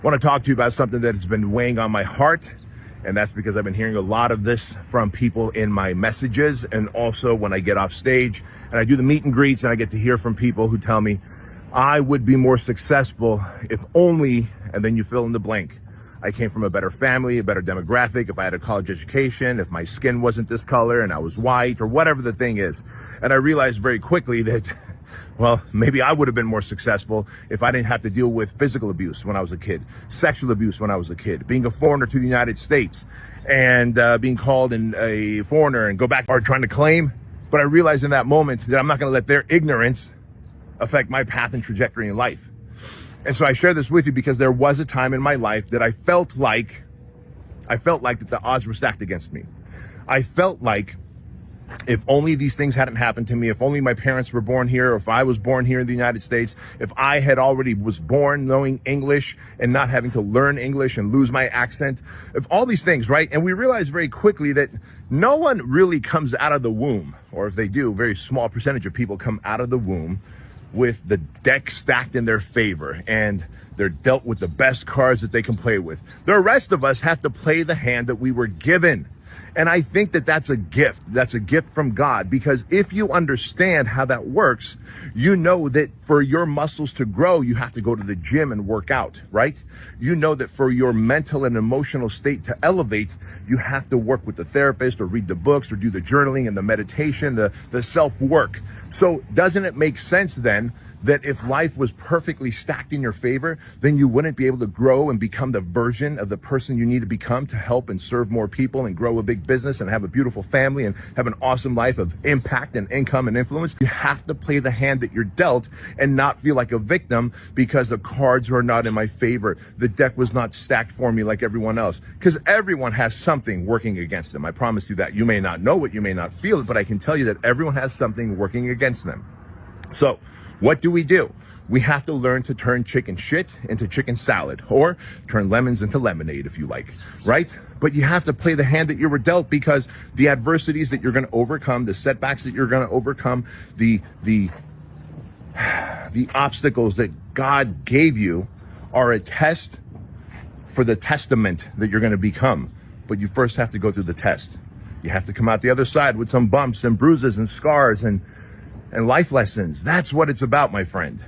want to talk to you about something that has been weighing on my heart. And that's because I've been hearing a lot of this from people in my messages, and also when I get off stage and I do the meet and greets, and I get to hear from people who tell me I would be more successful if only, and then you fill in the blank. I came from a better family, a better demographic, if I had a college education, if my skin wasn't this color and I was white, or whatever the thing is. And I realized very quickly that, well, maybe I would have been more successful if I didn't have to deal with physical abuse when I was a kid, sexual abuse when I was a kid, being a foreigner to the United States, and being called a foreigner and go back or trying to claim. But I realized in that moment that I'm not going to let their ignorance affect my path and trajectory in life. And so I share this with you because there was a time in my life that I felt like that the odds were stacked against me. I felt like if only these things hadn't happened to me, if only my parents were born here, or if I was born here in the United States, if I had already was born knowing English and not having to learn English and lose my accent, if all these things, right? And we realized very quickly that no one really comes out of the womb, or if they do, a very small percentage of people come out of the womb with the deck stacked in their favor, and they're dealt with the best cards that they can play with. The rest of us have to play the hand that we were given. And I think that that's a gift. That's a gift from God, because if you understand how that works, you know that for your muscles to grow, you have to go to the gym and work out, right? You know that for your mental and emotional state to elevate, you have to work with the therapist or read the books or do the journaling and the meditation, the self-work. So doesn't it make sense then that if life was perfectly stacked in your favor, then you wouldn't be able to grow and become the version of the person you need to become to help and serve more people and grow a big business and have a beautiful family and have an awesome life of impact and income and influence? You have to play the hand that you're dealt and not feel like a victim because the cards were not in my favor. The deck was not stacked for me like everyone else, because everyone has something working against them. I promise you that. You may not know it, you may not feel it, but I can tell you that everyone has something working against them. So what do? We have to learn to turn chicken shit into chicken salad, or turn lemons into lemonade if you like, right? But you have to play the hand that you were dealt, because the adversities that you're going to overcome, the setbacks that you're going to overcome, the obstacles that God gave you are a test for the testament that you're going to become. But you first have to go through the test. You have to come out the other side with some bumps and bruises and scars and life lessons. That's what it's about, my friend.